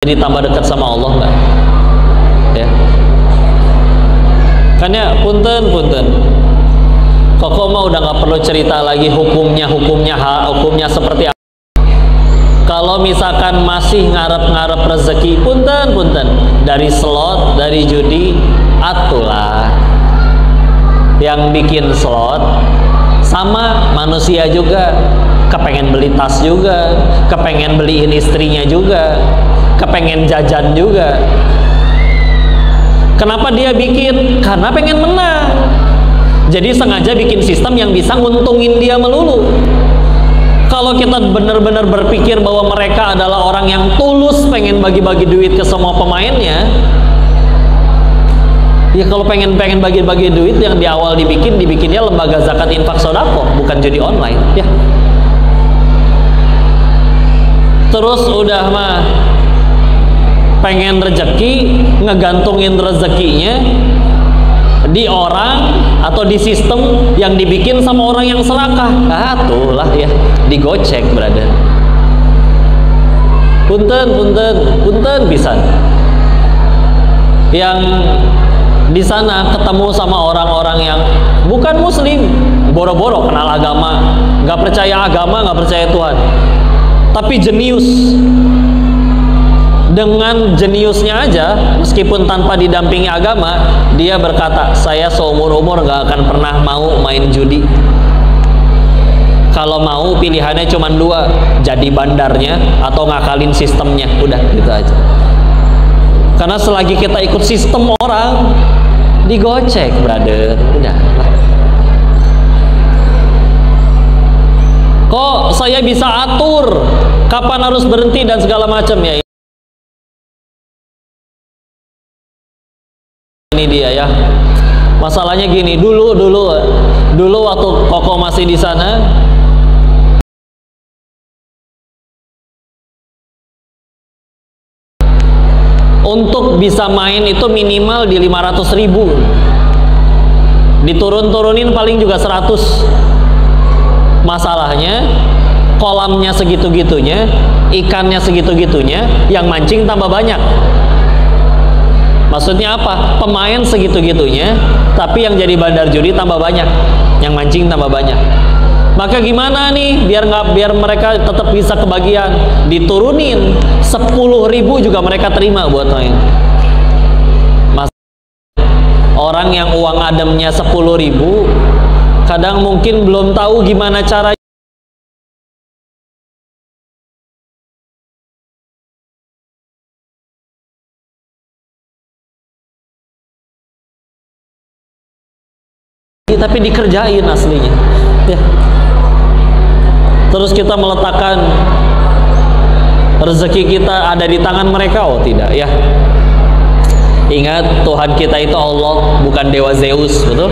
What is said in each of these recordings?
jadi tambah dekat sama Allah nggak? Ya. Kan ya, punten. Koko mah udah nggak perlu cerita lagi hukumnya seperti apa. Kalau misalkan masih ngarep-ngarep rezeki, punten dari slot, dari judi, atulah yang bikin slot sama manusia juga, kepengen beli tas juga, kepengen beliin istrinya juga, kepengen jajan juga. Kenapa dia bikin? Karena pengen menang. Jadi sengaja bikin sistem yang bisa nguntungin dia melulu. Kalau kita benar-benar berpikir bahwa mereka adalah orang yang tulus pengen bagi-bagi duit ke semua pemainnya, ya kalau pengen bagi-bagi duit yang di awal dibikinnya lembaga zakat infak sodako, bukan judi online, ya. Terus udah mah pengen rezeki, ngegantungin rezekinya di orang atau di sistem yang dibikin sama orang yang serakah. Itulah ya, digocek, brother. Punten bisa. Yang di sana ketemu sama orang-orang yang bukan muslim, boro-boro kenal agama, nggak percaya agama, nggak percaya Tuhan, tapi jenius. Dengan jeniusnya aja, meskipun tanpa didampingi agama, dia berkata, saya seumur-umur gak akan pernah mau main judi. Kalau mau pilihannya cuma dua, jadi bandarnya atau ngakalin sistemnya. Udah gitu aja. Karena selagi kita ikut sistem orang, digocek, brother. Udah. Kok saya bisa atur kapan harus berhenti dan segala macam ya? Ini dia ya. Masalahnya gini, dulu waktu Koko masih di sana, untuk bisa main itu minimal di 500.000. Diturun-turunin paling juga 100. Masalahnya kolamnya segitu-gitunya, ikannya segitu-gitunya, yang mancing tambah banyak. Maksudnya apa? Pemain segitu-gitunya, tapi yang jadi bandar judi tambah banyak, yang mancing tambah banyak. Maka gimana nih biar mereka tetap bisa kebagian? Diturunin 10.000 juga mereka terima buat main. Orang yang uang ademnya 10.000, kadang mungkin belum tahu gimana cara. Tapi dikerjain aslinya ya. Terus kita meletakkan rezeki kita ada di tangan mereka? Oh tidak ya. Ingat, Tuhan kita itu Allah, bukan dewa Zeus, betul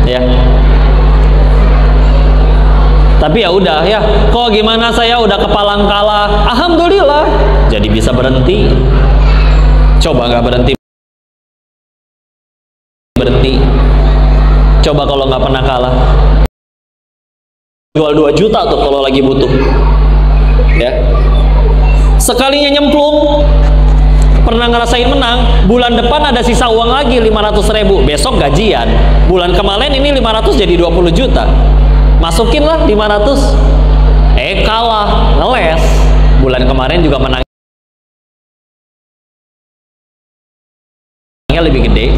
ya. Tapi ya udah ya, kok gimana, saya udah kepalang kalah, alhamdulillah jadi bisa berhenti. Coba nggak berhenti. Coba kalau nggak pernah kalah, jual 2 juta tuh kalau lagi butuh ya. Sekalinya nyemplung, pernah ngerasain menang, bulan depan ada sisa uang lagi 500.000, besok gajian. Bulan kemarin ini 500 jadi 20 juta, masukin lah 500, kalah, ngeles. Bulan kemarin juga menangnya lebih gede.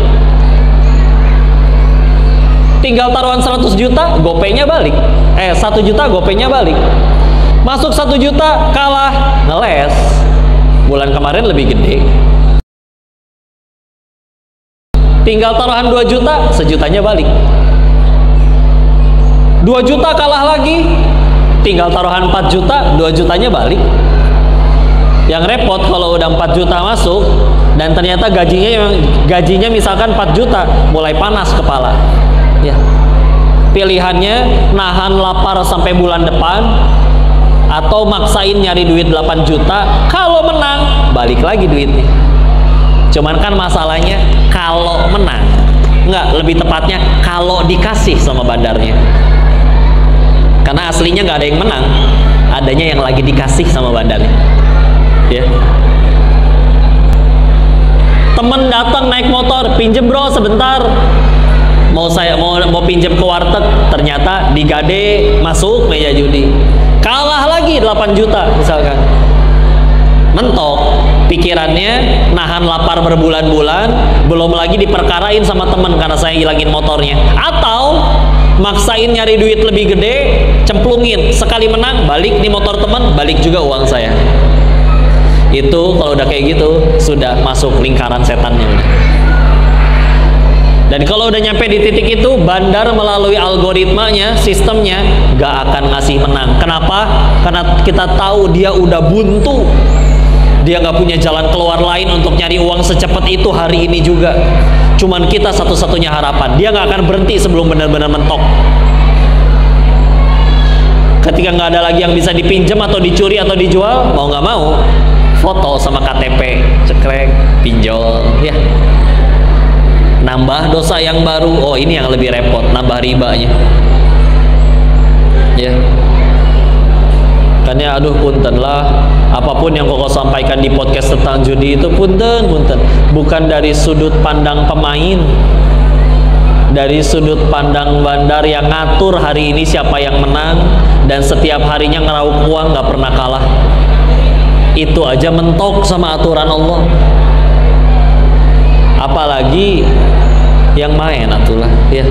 Tinggal taruhan 100 juta, gopenya balik. 1 juta, gopenya balik. Masuk 1 juta, kalah, ngeles. Bulan kemarin lebih gede. Tinggal taruhan 2 juta, sejutanya balik. 2 juta kalah lagi, tinggal taruhan 4 juta, 2 jutanya balik. Yang repot kalau udah 4 juta masuk, dan ternyata gajinya misalkan 4 juta, mulai panas kepala. Ya, pilihannya nahan lapar sampai bulan depan atau maksain nyari duit 8 juta. Kalau menang balik lagi duitnya. Cuman kan masalahnya kalau menang, enggak, lebih tepatnya kalau dikasih sama bandarnya. Karena aslinya nggak ada yang menang, adanya yang lagi dikasih sama bandarnya. ya. Temen datang naik motor, pinjem bro sebentar, mau pinjem ke warteg, ternyata digade masuk meja judi, kalah lagi 8 juta misalkan. Mentok, pikirannya nahan lapar berbulan-bulan, belum lagi diperkarain sama temen karena saya hilangin motornya, atau maksain nyari duit lebih gede, cemplungin, sekali menang balik di motor temen, balik juga uang saya. Itu kalau udah kayak gitu sudah masuk lingkaran setannya. Dan kalau udah nyampe di titik itu, bandar melalui algoritmanya, sistemnya gak akan ngasih menang. Kenapa? Karena kita tahu dia udah buntu, dia gak punya jalan keluar lain untuk nyari uang secepat itu hari ini juga. Cuman kita satu-satunya harapan, dia gak akan berhenti sebelum benar-benar mentok. Ketika gak ada lagi yang bisa dipinjam atau dicuri atau dijual, mau gak mau foto sama KTP, cekrek, pinjol, ya. Nambah dosa yang baru. Oh, ini yang lebih repot, nambah ribanya, ya. Kan ya, aduh punten lah, apapun yang koko sampaikan di podcast tentang judi itu punten, bukan dari sudut pandang pemain, dari sudut pandang bandar yang ngatur hari ini siapa yang menang dan setiap harinya ngeraup uang gak pernah kalah. Itu aja mentok sama aturan Allah, apalagi yang main atulah, ya.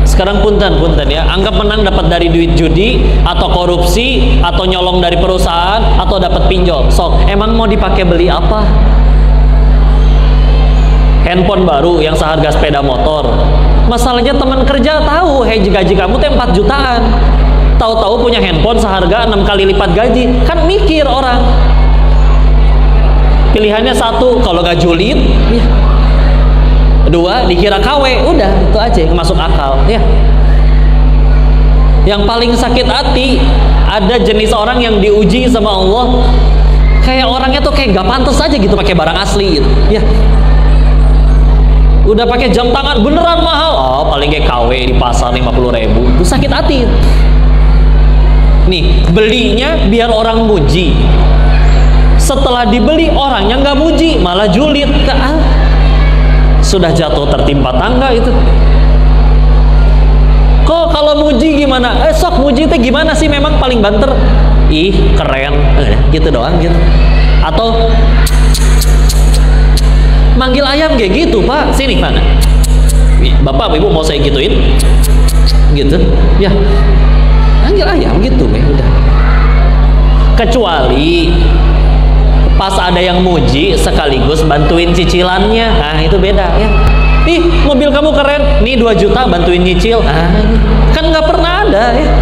Sekarang punten ya, anggap menang dapat dari duit judi atau korupsi atau nyolong dari perusahaan atau dapat pinjol. Sok, emang mau dipakai beli apa? Handphone baru yang seharga sepeda motor. Masalahnya teman kerja tahu, gaji kamu tuh 4 jutaan. Tahu-tahu punya handphone seharga 6 kali lipat gaji. Kan mikir orang. Pilihannya satu, kalau gak julid, ya. 2, dikira KW, udah itu aja yang masuk akal, ya. Yang paling sakit hati, ada jenis orang yang diuji sama Allah, kayak orangnya tuh kayak gak pantas aja gitu pakai barang asli gitu, ya. Udah pakai jam tangan beneran mahal, oh paling kayak KW di pasar 50.000, itu sakit hati. Nih, belinya biar orang muji, setelah dibeli orangnya nggak muji, malah julid. Sudah jatuh tertimpa tangga itu. Kok kalau muji gimana? Sok muji itu gimana sih? Memang paling banter. Ih keren, gitu doang gitu. Atau manggil ayam kayak gitu, Pak. Sini mana? Bapak ibu mau saya gituin? Gitu, ya. Manggil ayam gitu, udah. Kecuali pas ada yang muji sekaligus bantuin cicilannya, nah itu beda, ya. Ih mobil kamu keren, nih 2 juta bantuin nyicil, kan nggak pernah ada, ya.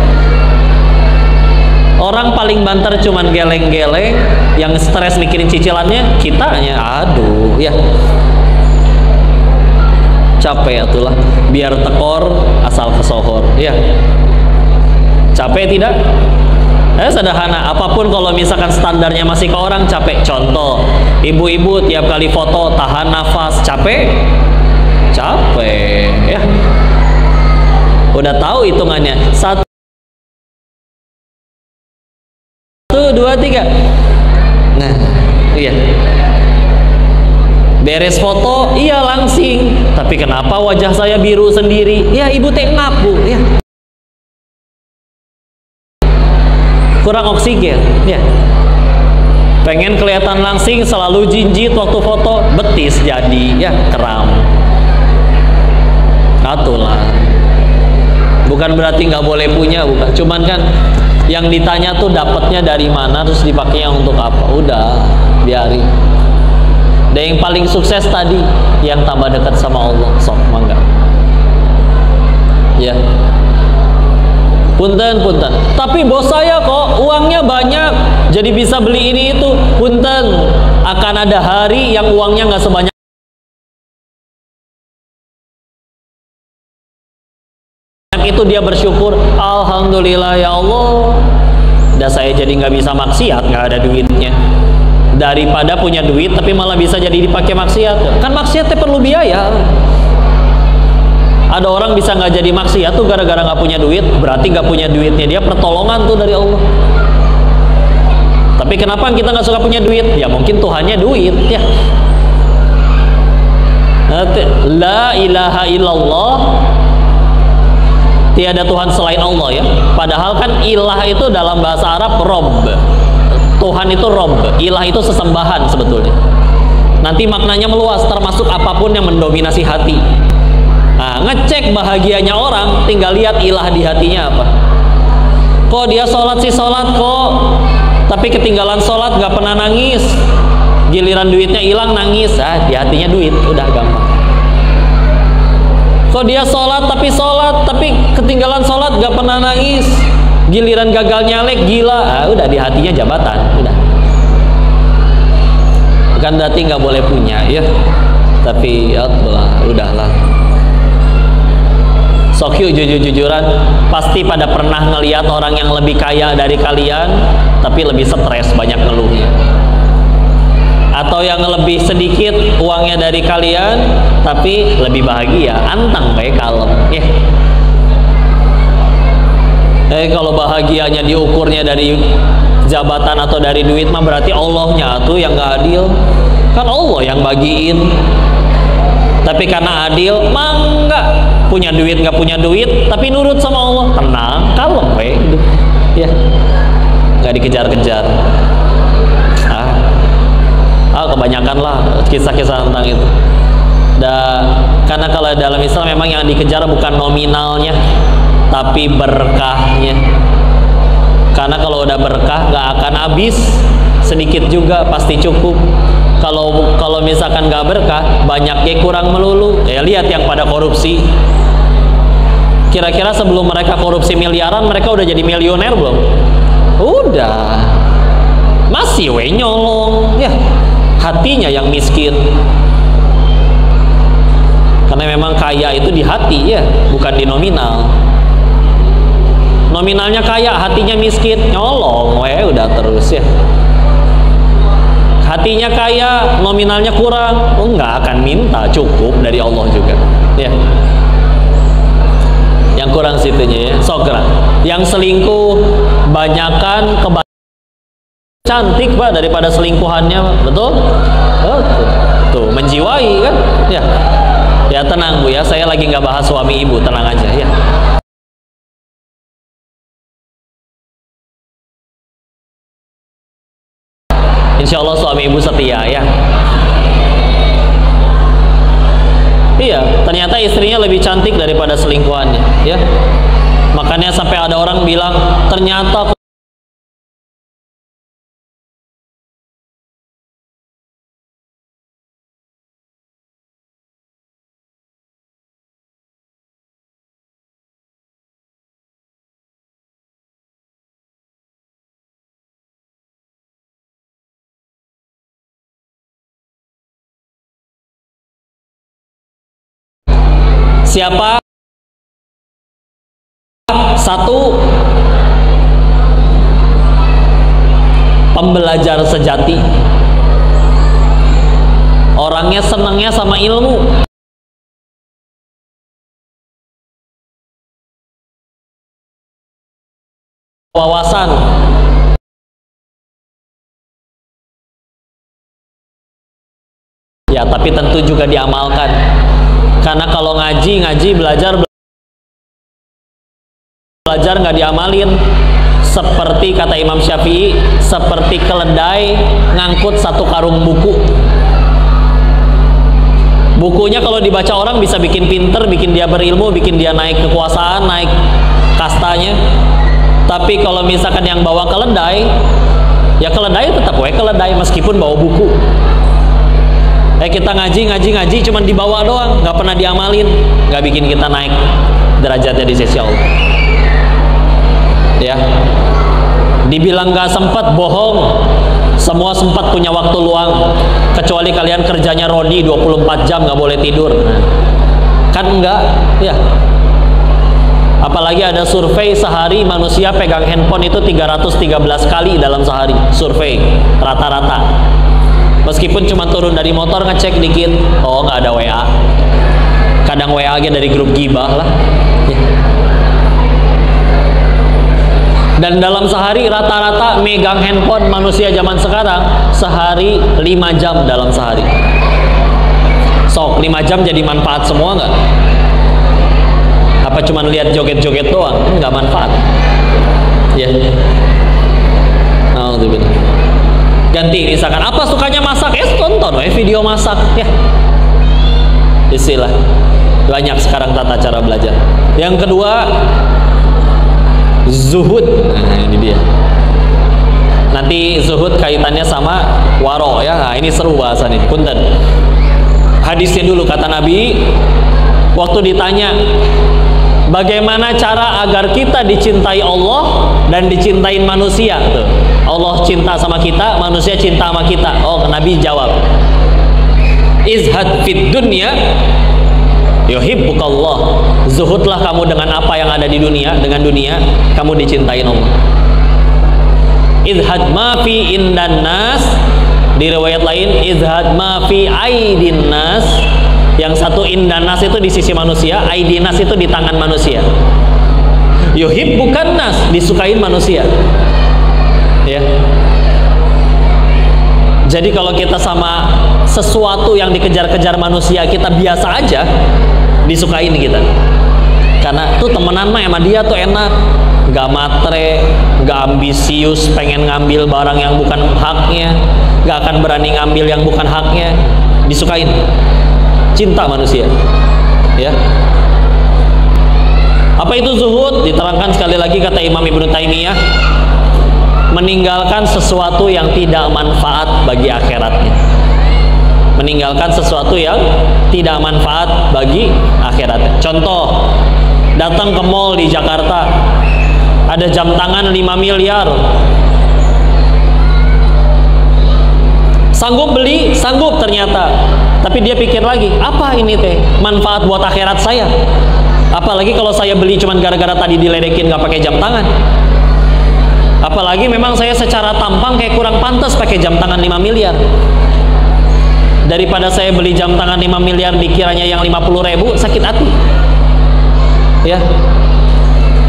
Orang paling banter cuman geleng-geleng, yang stres mikirin cicilannya, kitanya, aduh, ya. Capek itulah, biar tekor asal kesohor, ya. Capek tidak? Sederhana, apapun kalau misalkan standarnya masih ke orang, capek. Contoh, ibu-ibu tiap kali foto tahan nafas, capek? Capek, ya. Udah tahu hitungannya. 1, 2, 3. Nah, iya. Beres foto, iya langsing. Tapi kenapa wajah saya biru sendiri? Ya ibu teh ngapu, ya. Kurang oksigen, ya. Pengen kelihatan langsing, selalu jinjit waktu foto, betis jadi, ya, kram. Atulah. Bukan berarti nggak boleh punya, bukan. Cuman kan yang ditanya tuh dapatnya dari mana, terus dipakainya untuk apa? Udah, biarin. Dan yang paling sukses tadi, yang tambah dekat sama Allah, sok mangga. Ya. Punten. Tapi bos saya kok uangnya banyak, jadi bisa beli ini itu. Punten, akan ada hari yang uangnya nggak sebanyak itu, dia bersyukur, alhamdulillah ya Allah, udah saya jadi nggak bisa maksiat, nggak ada duitnya. Daripada punya duit tapi malah bisa jadi dipakai maksiat. Kan maksiatnya perlu biaya. Ada orang bisa nggak jadi maksiat tuh gara-gara nggak punya duit, berarti nggak punya duitnya dia pertolongan tuh dari Allah. Tapi Tapi kenapa kita nggak suka punya duit? Ya mungkin Tuhannya duit ya. La ilaha illallah, tiada Tuhan selain Allah ya. Padahal kan ilah itu dalam bahasa Arab Rob. Tuhan itu Rob, ilah itu sesembahan sebetulnya. Nanti maknanya meluas, termasuk apapun yang mendominasi hati. Nah, ngecek bahagianya orang, tinggal lihat ilah di hatinya apa. Kok dia sholat sih sholat kok, tapi ketinggalan sholat gak pernah nangis. Giliran duitnya hilang nangis, di hatinya duit, udah gampang. Kok dia sholat tapi ketinggalan sholat gak pernah nangis. Giliran gagal nyalek gila, udah di hatinya jabatan, udah. Bukan berarti nggak boleh punya ya, tapi ya udahlah. Sok yuk jujur-jujuran, pasti pada pernah ngelihat orang yang lebih kaya dari kalian, tapi lebih stres, banyak ngeluhnya. Atau yang lebih sedikit uangnya dari kalian, tapi lebih bahagia, antang baik kalem ya. Kalau bahagianya diukurnya dari jabatan atau dari duit mah berarti Allahnya tuh yang gak adil. Kan Allah yang bagiin. Tapi karena adil, mah enggak. Punya duit gak punya duit, tapi nurut sama Allah, tenang, kalem baik ya. Gak dikejar-kejar. Kebanyakan lah kisah-kisah tentang itu. Karena kalau dalam Islam memang yang dikejar bukan nominalnya, tapi berkahnya. Karena kalau udah berkah gak akan habis, sedikit juga pasti cukup. Kalau misalkan gak berkah, banyaknya kurang melulu. Ya lihat yang pada korupsi. Kira-kira sebelum mereka korupsi miliaran, mereka udah jadi milioner belum? Udah. Masih nyolong ya. Hatinya yang miskin. Karena memang kaya itu di hati ya, bukan di nominal. Nominalnya kaya, hatinya miskin, nyolong, udah terus ya. Hatinya kaya, nominalnya kurang, nggak akan minta, cukup dari Allah juga, ya. Yang kurang situnya ya, sogra. Yang selingkuh, banyakan cantik pak daripada selingkuhannya, betul? Betul. Tuh menjiwai kan, ya. Ya tenang bu ya, saya lagi nggak bahas suami ibu, tenang aja ya. Insya Allah suami ibu setia ya. Iya, ternyata istrinya lebih cantik daripada selingkuhannya ya. Makanya sampai ada orang bilang ternyata siapa satu pembelajar sejati, orangnya senangnya sama ilmu, wawasan, ya tapi tentu juga diamalkan. Karena kalau ngaji belajar nggak diamalin, seperti kata Imam Syafi'i, seperti keledai ngangkut satu karung buku. Bukunya kalau dibaca orang bisa bikin pinter, bikin dia berilmu, bikin dia naik kekuasaan, naik kastanya. Tapi kalau misalkan yang bawa keledai, ya keledai tetap keledai meskipun bawa buku. Kita ngaji cuman dibawa doang, nggak pernah diamalin, nggak bikin kita naik derajatnya di sisi Allah ya. Dibilang nggak sempat, bohong. Semua sempat punya waktu luang, kecuali kalian kerjanya Rodi 24 jam nggak boleh tidur kan, enggak ya. Apalagi ada survei sehari manusia pegang handphone itu 313 kali dalam sehari, survei rata-rata. Meskipun cuma turun dari motor ngecek dikit, oh nggak ada WA, kadang WA aja dari grup gibah lah ya. Dan dalam sehari rata-rata megang handphone manusia zaman sekarang sehari 5 jam dalam sehari. Sok 5 jam jadi manfaat semua nggak? Apa cuman lihat joget-joget doang? Nggak manfaat. Ya. Alhamdulillah. Ganti misalkan apa sukanya masak? Tonton video masak ya. Istilah. Banyak sekarang tata cara belajar. Yang kedua, zuhud. Nah, ini dia. Nanti zuhud kaitannya sama waro ya. Nah, ini seru bahasan ini. Punten. Hadisnya dulu kata Nabi waktu ditanya bagaimana cara agar kita dicintai Allah dan dicintai manusia tuh. Allah cinta sama kita, manusia cinta sama kita. Oh, Nabi jawab, izhad fid dunya yuhibbukallah. Zuhudlah kamu dengan apa yang ada di dunia, dengan dunia kamu dicintain Allah. Izhad ma fi indan nas, di riwayat lain izhad ma fi aidin nas. Yang satu indan nas itu di sisi manusia, aidin nas itu di tangan manusia. Yuhibbukan nas, disukain manusia. Ya. Jadi kalau kita sama sesuatu yang dikejar-kejar manusia kita biasa aja, disukain kita. Karena tuh temenan mah sama dia tuh enak, gak matre, gak ambisius pengen ngambil barang yang bukan haknya, gak akan berani ngambil yang bukan haknya, disukain. Cinta manusia. Ya. Apa itu zuhud? Diterangkan sekali lagi kata Imam Ibnu Taimiyah, meninggalkan sesuatu yang tidak manfaat bagi akhiratnya. Meninggalkan sesuatu yang tidak manfaat bagi akhiratnya. Contoh, datang ke mall di Jakarta, ada jam tangan 5 miliar. Sanggup beli, sanggup ternyata. Tapi dia pikir lagi, apa ini teh manfaat buat akhirat saya? Apalagi kalau saya beli cuman gara-gara tadi diledekin gak pakai jam tangan. Apalagi memang saya secara tampang kayak kurang pantas pakai jam tangan 5 miliar. Daripada saya beli jam tangan 5 miliar dikiranya yang 50.000, sakit hati. Ya.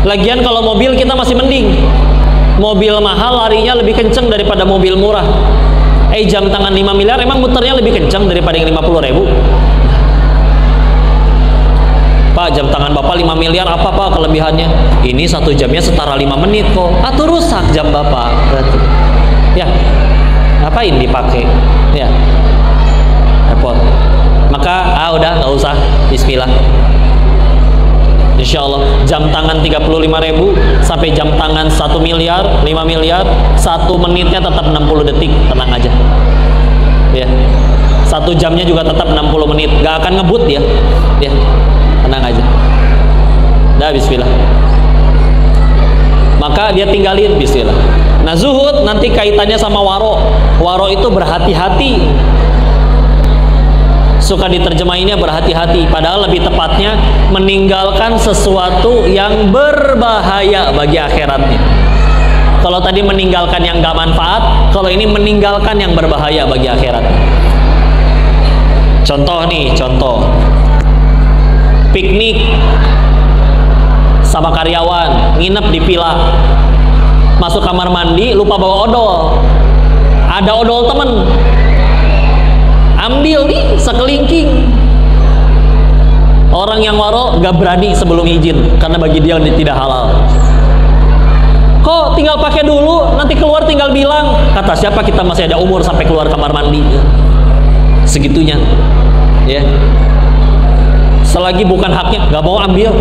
Lagian kalau mobil kita masih mending. Mobil mahal larinya lebih kenceng daripada mobil murah. Jam tangan 5 miliar emang muternya lebih kenceng daripada yang 50.000. Pak, jam tangan Bapak 5 miliar apa Pak kelebihannya? Ini 1 jamnya setara 5 menit kok. Atau rusak jam Bapak berarti. Ya. Ngapain dipakai? Ya. Repot. Maka udah nggak usah. Bismillah. Insya Allah jam tangan 35.000 sampai jam tangan 1 miliar, 5 miliar, 1 menitnya tetap 60 detik, tenang aja. Ya. 1 jamnya juga tetap 60 menit, gak akan ngebut dia. Ya. Tenang aja. Dah, bismillah. Maka dia tinggalin, bismillah. Nah, zuhud nanti kaitannya sama waro. Waro itu berhati-hati. Suka diterjemahinnya berhati-hati, padahal lebih tepatnya meninggalkan sesuatu yang berbahaya bagi akhiratnya. Kalau tadi meninggalkan yang gak manfaat, kalau ini meninggalkan yang berbahaya bagi akhirat. Contoh nih, contoh piknik sama karyawan, nginep di villa, masuk kamar mandi lupa bawa odol, ada odol temen, ambil nih sekelingking. Orang yang waro gak berani sebelum izin karena bagi dia tidak halal. Kok tinggal pakai dulu, nanti keluar tinggal bilang. Kata siapa kita masih ada umur sampai keluar kamar mandi? Segitunya, ya. Selagi bukan haknya, gak mau ambil.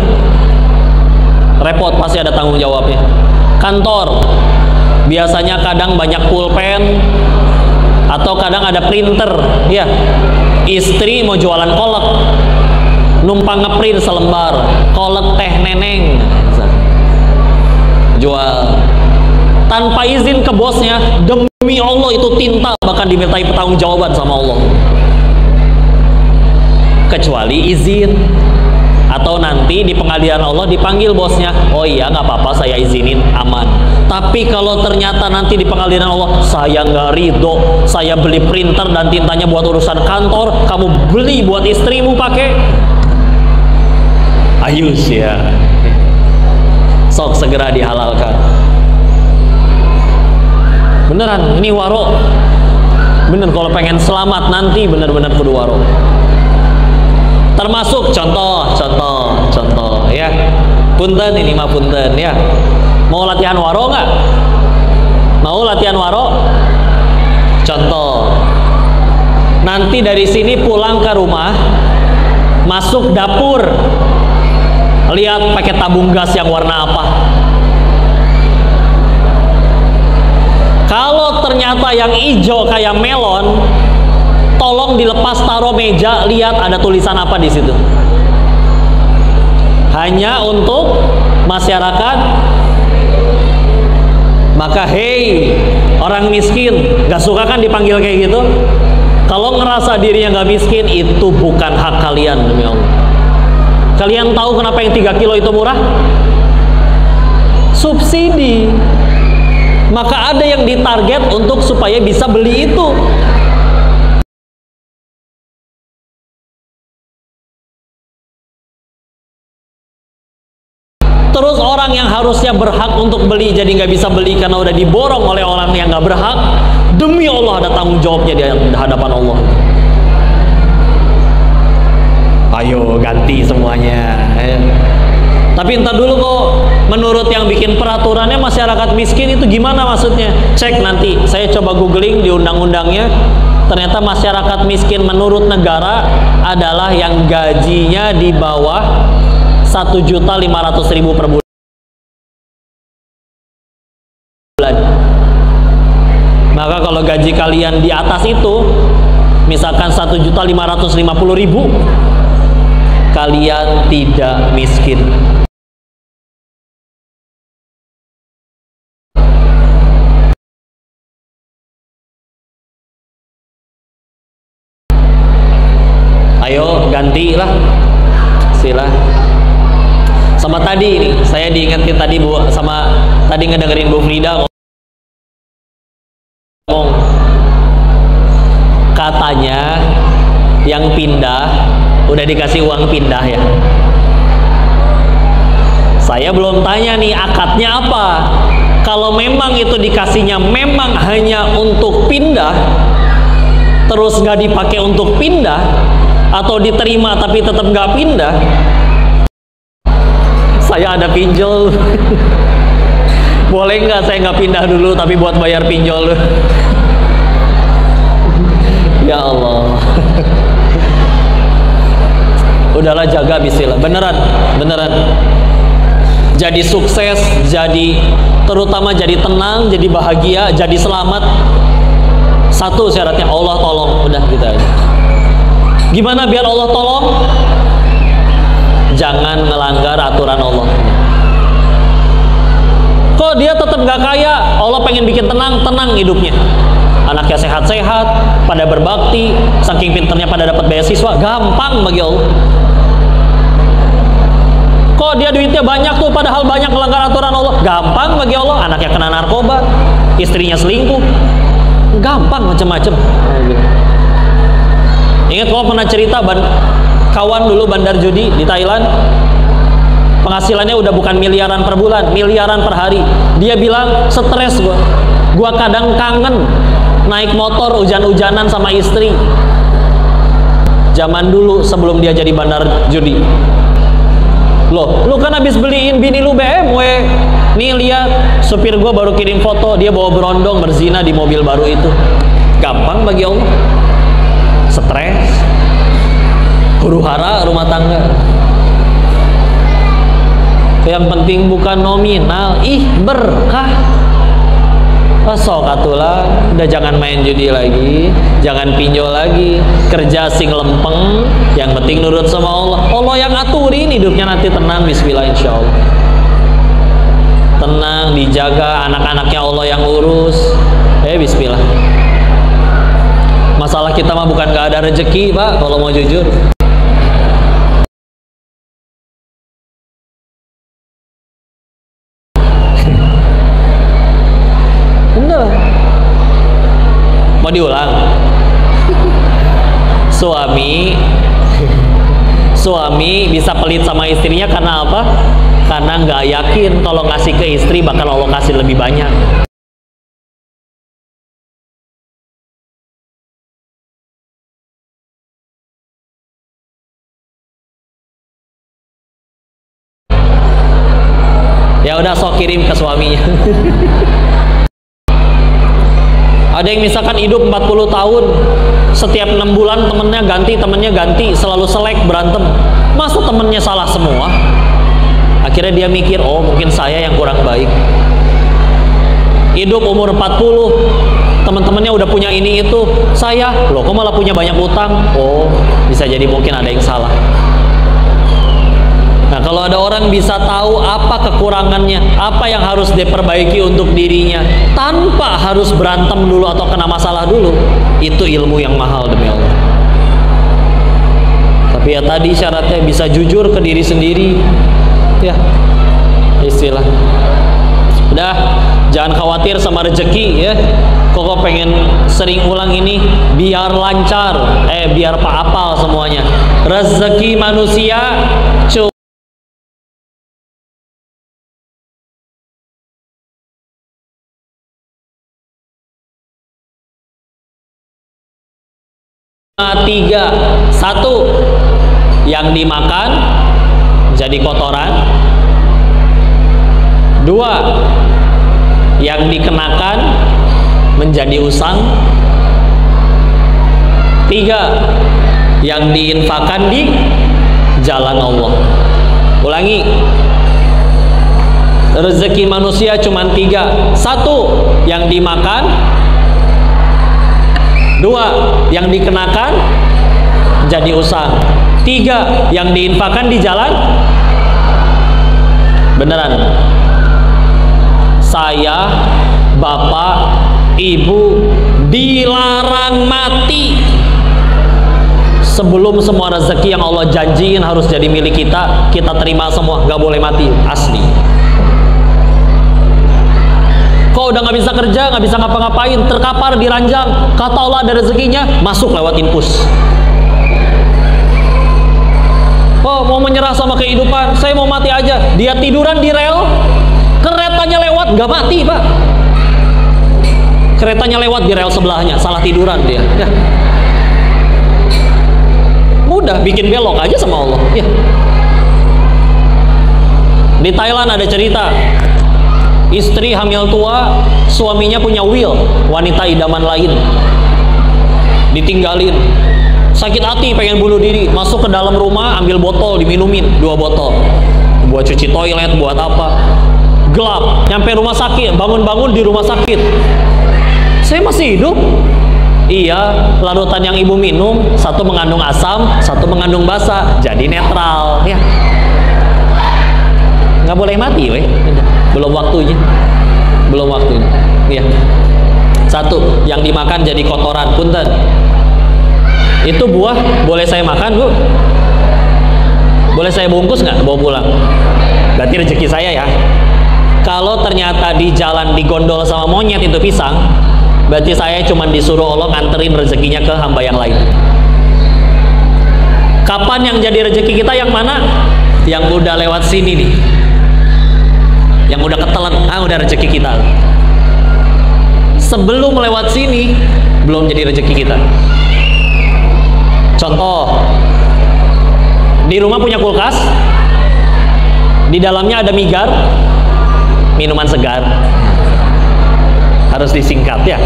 Repot, pasti ada tanggung jawabnya. Kantor, biasanya kadang banyak pulpen atau kadang ada printer, ya. Istri mau jualan kolek, numpang ngeprint selembar, kolek teh neneng, jual tanpa izin ke bosnya. Demi Allah itu tinta bahkan dimintai pertanggungjawaban sama Allah, kecuali izin. Atau nanti di pengadilan Allah dipanggil bosnya, oh iya nggak apa-apa saya izinin, aman. Tapi kalau ternyata nanti di pengadilan Allah, saya nggak ridho, saya beli printer dan tintanya buat urusan kantor, kamu beli buat istrimu pakai, ayo ya, sok segera dihalalkan. Beneran, ini waro. Bener, kalau pengen selamat nanti bener-bener kudu waro. Termasuk contoh ya. Punten, ini mah punten ya. Mau latihan waro nggak? Mau latihan waro? Contoh. Nanti dari sini pulang ke rumah, masuk dapur, lihat pakai tabung gas yang warna apa. Kalau ternyata yang hijau kayak melon, tolong dilepas, taruh meja, lihat ada tulisan apa di situ. Hanya untuk masyarakat. Maka hei orang miskin, gak suka kan dipanggil kayak gitu? Kalau ngerasa dirinya gak miskin, itu bukan hak kalian demi Allah. Kalian tahu kenapa yang 3 kilo itu murah? Subsidi. Maka ada yang ditarget untuk supaya bisa beli itu. Terus orang yang harusnya berhak untuk beli jadi nggak bisa beli karena udah diborong oleh orang yang nggak berhak. Demi Allah ada tanggung jawabnya di hadapan Allah. Ayo ganti semuanya. Tapi entar dulu kok, menurut yang bikin peraturannya masyarakat miskin itu gimana maksudnya? Cek nanti, saya coba googling di undang-undangnya. Ternyata masyarakat miskin menurut negara adalah yang gajinya di bawah 1.500.000 per bulan. Maka kalau gaji kalian di atas itu, misalkan 1.550.000, kalian tidak miskin. Ayo gantilah, sila. Sama tadi nih, saya diingetin tadi Bu, sama tadi ngedengerin Bu Frida ngomong, katanya yang pindah udah dikasih uang pindah ya. Saya belum tanya nih akadnya apa. Kalau memang itu dikasihnya memang hanya untuk pindah, terus nggak dipakai untuk pindah, atau diterima tapi tetap nggak pindah, saya ada pinjol. Boleh nggak saya nggak pindah dulu tapi buat bayar pinjol? Ya Allah. Udahlah, jaga bismillah. Beneran jadi sukses, jadi terutama jadi tenang, jadi bahagia, jadi selamat. Satu syaratnya Allah tolong. Udah gitu aja. Gimana biar Allah tolong? Jangan melanggar aturan Allah. Kok dia tetap gak kaya? Allah pengen bikin tenang hidupnya. Anaknya sehat-sehat, pada berbakti, saking pinternya pada dapat beasiswa, gampang bagi Allah. Kok dia duitnya banyak tuh, padahal banyak melanggar aturan Allah, gampang bagi Allah. Anaknya kena narkoba, istrinya selingkuh, gampang macam-macam. Ingat kalau pernah cerita kawan dulu bandar judi di Thailand, penghasilannya udah bukan miliaran per bulan, miliaran per hari. Dia bilang stres gua kadang kangen naik motor hujan-hujanan sama istri. Zaman dulu sebelum dia jadi bandar judi. Loh, lu kan habis beliin bini lu BMW. Nih lihat, supir gua baru kirim foto dia bawa berondong berzina di mobil baru itu. Gampang bagi Allah. Stres, huru-hara rumah tangga. Yang penting bukan nominal, berkah. Sok atulah, udah jangan main judi lagi, jangan pinjol lagi, kerja sing lempeng, yang penting nurut sama Allah. Allah yang aturin hidupnya, nanti tenang, bismillah insya Allah. Tenang, dijaga, anak-anaknya Allah yang urus. Bismillah. Masalah kita mah bukan gak ada rezeki Pak, kalau mau jujur. Bener. Mau diulang? Suami bisa pelit sama istrinya karena apa? Karena nggak yakin kalau ngasih ke istri bakal Allah kasih lebih banyak. Ya udah, sok kirim ke suaminya. Ada yang misalkan hidup 40 tahun, setiap 6 bulan temennya ganti, selalu selek, berantem. Masa temennya salah semua? Akhirnya dia mikir, oh mungkin saya yang kurang baik. Hidup umur 40, teman-temannya udah punya ini itu, saya loh kok malah punya banyak utang. Oh, bisa jadi mungkin ada yang salah. Nah, kalau ada orang bisa tahu apa kekurangannya, apa yang harus diperbaiki untuk dirinya, tanpa harus berantem dulu atau kena masalah dulu, itu ilmu yang mahal demi Allah. Tapi ya tadi syaratnya bisa jujur ke diri sendiri, ya istilah. Udah, jangan khawatir sama rezeki ya. Kok pengen sering ulang ini biar lancar, biar Pak apal semuanya. Rezeki manusia cuma 3. 1. Yang dimakan jadi kotoran. 2. Yang dikenakan menjadi usang. 3. Yang diinfakkan di jalan Allah. Ulangi, rezeki manusia cuma 3. 1. Yang dimakan. 2. Yang dikenakan jadi usang. 3. Yang diinfakkan di jalan. Beneran, saya, bapak, ibu dilarang mati sebelum semua rezeki yang Allah janjiin harus jadi milik kita, kita terima semua, gak boleh mati, asli. Kau udah gak bisa kerja, gak bisa ngapa-ngapain, terkapar di ranjang, kata Allah ada rezekinya, masuk lewat infus. Oh, mau menyerah sama kehidupan, saya mau mati aja. Dia tiduran di rel, keretanya lewat, gak mati pak. Keretanya lewat di rel sebelahnya, salah tiduran dia ya. Mudah, bikin belok aja sama Allah ya. Di Thailand ada cerita, istri hamil tua, suaminya punya will, wanita idaman lain, ditinggalin, sakit hati pengen bunuh diri, masuk ke dalam rumah, ambil botol, diminumin 2 botol, buat cuci toilet, buat apa, gelap, nyampe rumah sakit, bangun-bangun di rumah sakit, saya masih hidup. Iya, larutan yang ibu minum, 1 mengandung asam, 1 mengandung basa, jadi netral ya. Nggak boleh mati weh, belum waktunya, belum waktunya ya. 1. Yang dimakan jadi kotoran, punten. Itu buah boleh saya makan bu? Boleh saya bungkus nggak bawa pulang? Berarti rezeki saya ya. Kalau ternyata di jalan digondol sama monyet itu pisang, berarti saya cuma disuruh Allah nganterin rezekinya ke hamba yang lain. Kapan yang jadi rezeki kita yang mana? Yang udah lewat sini nih, yang udah ketelan, udah rezeki kita. Sebelum lewat sini belum jadi rezeki kita. Contoh, di rumah punya kulkas, di dalamnya ada migar, minuman segar, harus disingkat ya.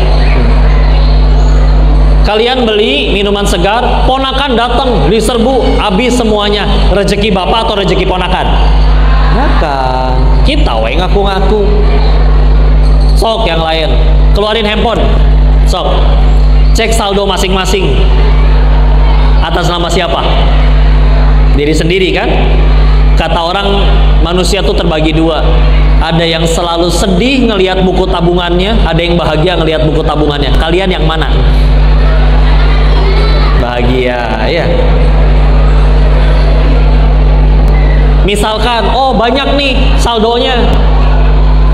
Kalian beli minuman segar, ponakan datang diserbu, habis semuanya. Rezeki bapak atau rezeki ponakan? Bukan. Kita weh ngaku-ngaku. Sok yang lain, keluarin handphone, sok cek saldo masing-masing. Atas nama siapa? Diri sendiri kan? Kata orang manusia tuh terbagi 2. Ada yang selalu sedih ngelihat buku tabungannya, ada yang bahagia ngelihat buku tabungannya. Kalian yang mana? Bahagia ya. Misalkan, oh banyak nih saldonya,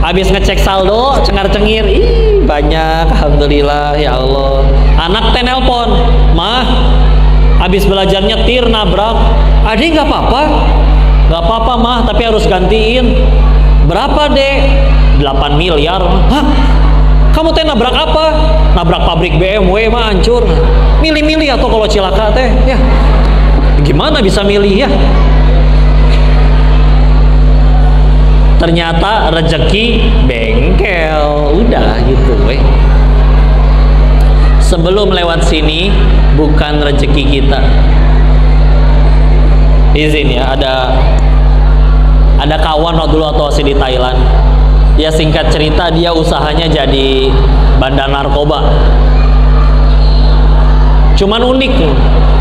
habis ngecek saldo, cengar-cengir, ih banyak, alhamdulillah ya Allah. Anak nelpon, mah habis belajar nyetir nabrak, adik nggak apa-apa? Nggak apa-apa mah, tapi harus gantiin. Berapa dek? 8 miliar. Hah? Kamu teh nabrak apa? Nabrak pabrik BMW mah hancur. Milih-milih atau kalau cilaka teh ya. Gimana bisa milih ya? ternyata rezeki bengkel. Udah gitu weh. Sebelum lewat sini bukan rezeki kita. Izin ya, ada kawan dulu atau di Thailand. Ya singkat cerita dia usahanya jadi bandar narkoba. Cuman unik,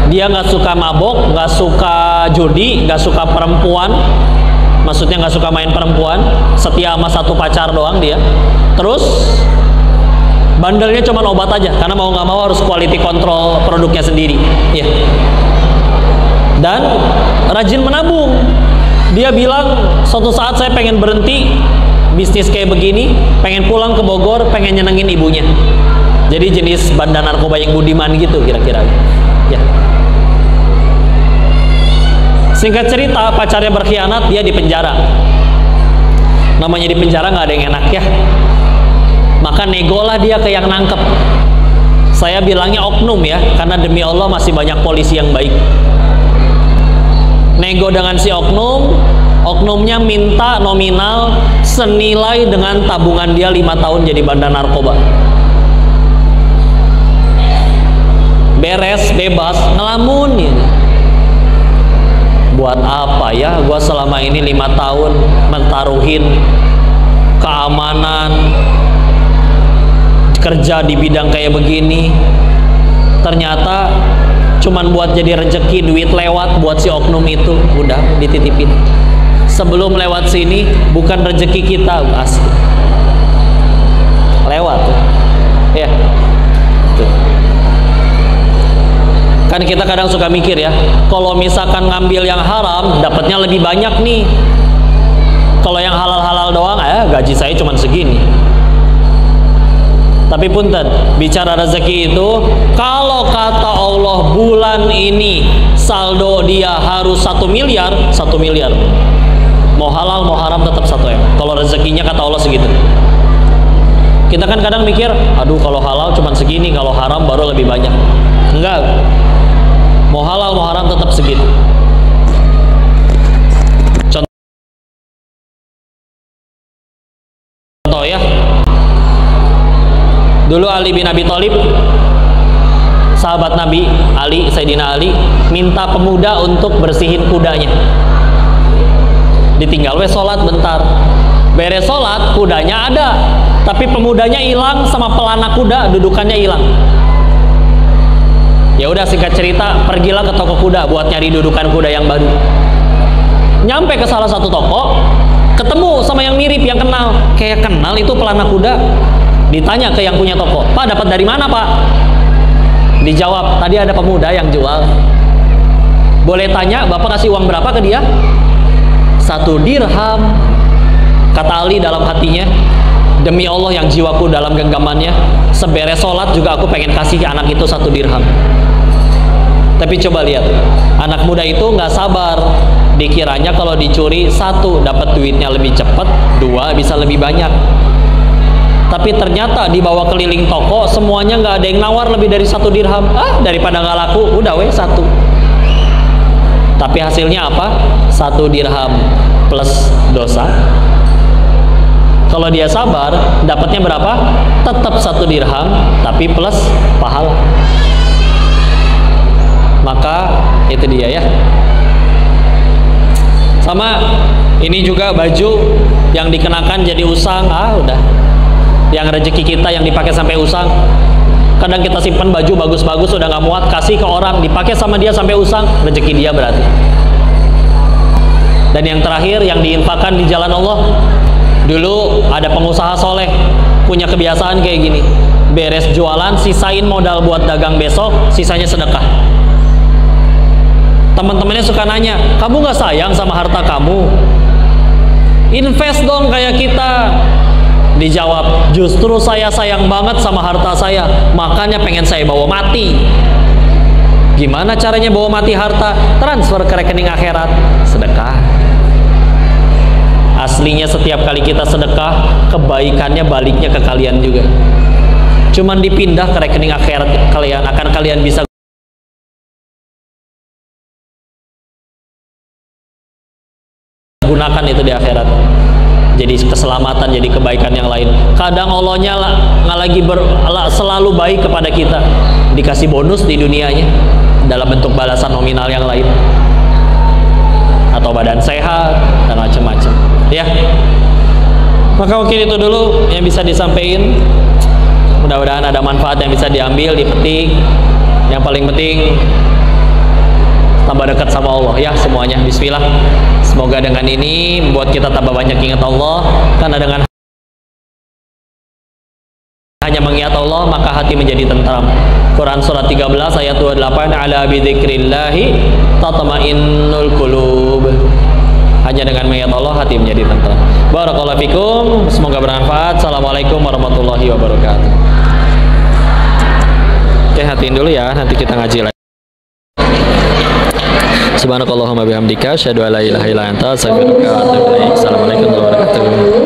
dia nggak suka mabok, nggak suka judi, nggak suka perempuan. Maksudnya nggak suka main perempuan, setia sama satu pacar doang dia. Terus bandelnya cuma obat aja, karena mau nggak mau harus quality control produknya sendiri. Ya. Dan rajin menabung. Dia bilang suatu saat saya pengen berhenti bisnis kayak begini, pengen pulang ke Bogor, pengen nyenengin ibunya. Jadi jenis bandar narkoba yang budiman gitu kira-kira. Ya. Singkat cerita, pacarnya berkhianat, dia di penjara. Namanya di penjara nggak ada yang enak ya. Maka negolah dia ke yang nangkep. Saya bilangnya oknum ya, karena demi Allah masih banyak polisi yang baik. Nego dengan si oknum, oknumnya minta nominal senilai dengan tabungan dia 5 tahun jadi bandar narkoba. Beres, bebas, ngelamun gitu. Buat apa ya gua selama ini 5 tahun mentaruhin keamanan, kerja di bidang kayak begini, ternyata cuman buat jadi rezeki, duit lewat buat si oknum itu, udah dititipin. Sebelum lewat sini bukan rezeki kita, asli lewat ya. Tuh. Kan kita kadang suka mikir ya, kalau misalkan ngambil yang haram dapatnya lebih banyak nih, kalau yang halal-halal doang gaji saya cuman segini. Tapi punten, bicara rezeki itu, kalau kata Allah bulan ini saldo dia harus 1 miliar, 1 miliar. Mau halal mau haram tetap 1 M. Kalau rezekinya kata Allah segitu. Kita kan kadang mikir, aduh kalau halal cuma segini, kalau haram baru lebih banyak. Enggak. Mau halal mau haram tetap segitu. Contoh ya. Dulu Ali bin Abi Thalib, sahabat Nabi Ali, Sayyidina Ali, minta pemuda untuk bersihin kudanya. Ditinggal sholat bentar. Beres sholat, kudanya ada, tapi pemudanya hilang sama pelana kuda, dudukannya hilang. Ya udah singkat cerita, pergilah ke toko kuda buat nyari dudukan kuda yang baru. Nyampe ke salah satu toko, ketemu sama yang mirip, yang kenal. Kayak kenal itu pelana kuda. Ditanya ke yang punya toko, Pak dapat dari mana Pak? Dijawab, tadi ada pemuda yang jual. Boleh tanya, Bapak kasih uang berapa ke dia? 1 dirham. Kata Ali dalam hatinya, demi Allah yang jiwaku dalam genggamannya, seberes sholat juga aku pengen kasih ke anak itu 1 dirham. Tapi coba lihat, anak muda itu nggak sabar. Dikiranya kalau dicuri 1 dapat duitnya lebih cepat, 2 bisa lebih banyak. Tapi ternyata dibawa keliling toko, semuanya nggak ada yang nawar lebih dari 1 dirham. Daripada nggak laku, udah 1. Tapi hasilnya apa? 1 dirham plus dosa. Kalau dia sabar, dapatnya berapa? Tetap 1 dirham, tapi plus pahala. Maka itu dia ya. Sama ini juga baju yang dikenakan jadi usang, udah. Yang rezeki kita yang dipakai sampai usang. Kadang kita simpan baju bagus-bagus udah nggak muat, kasih ke orang, dipakai sama dia sampai usang, rezeki dia berarti. Dan yang terakhir, yang diinfakkan di jalan Allah. Dulu ada pengusaha soleh punya kebiasaan kayak gini, beres jualan sisain modal buat dagang besok, sisanya sedekah. Teman-temannya suka nanya, kamu nggak sayang sama harta kamu? Invest dong kayak kita. Dijawab, justru saya sayang banget sama harta saya, makanya pengen saya bawa mati. Gimana caranya bawa mati harta? Transfer ke rekening akhirat, sedekah. Aslinya setiap kali kita sedekah, kebaikannya baliknya ke kalian juga. Cuman dipindah ke rekening akhirat kalian, akan kalian bisa gunakan itu di akhirat. jadi keselamatan, jadi kebaikan yang lain. Kadang Allahnya nggak lagi selalu baik kepada kita, dikasih bonus di dunianya dalam bentuk balasan nominal yang lain, atau badan sehat dan macam-macam. Ya, maka mungkin itu dulu yang bisa disampaikan. Mudah-mudahan ada manfaat yang bisa diambil, dipetik. Yang paling penting tambah dekat sama Allah ya semuanya. Bismillah. Semoga dengan ini membuat kita tambah banyak ingat Allah, karena dengan hanya mengingat Allah maka hati menjadi tentram. Quran surat 13 ayat 28, ala bidzikrillahi tatmainnul qulub. Hanya dengan mengingat Allah hati menjadi tentram. Barakallahu fikum, semoga bermanfaat. Assalamualaikum warahmatullahi wabarakatuh. Oke, hatiin dulu ya, nanti kita ngaji lagi. Subhanakallahumma bihamdika asyhadu an la ilaha illa anta astaghfiruka wa atubu ilaik. Assalamualaikum warahmatullahi wabarakatuh.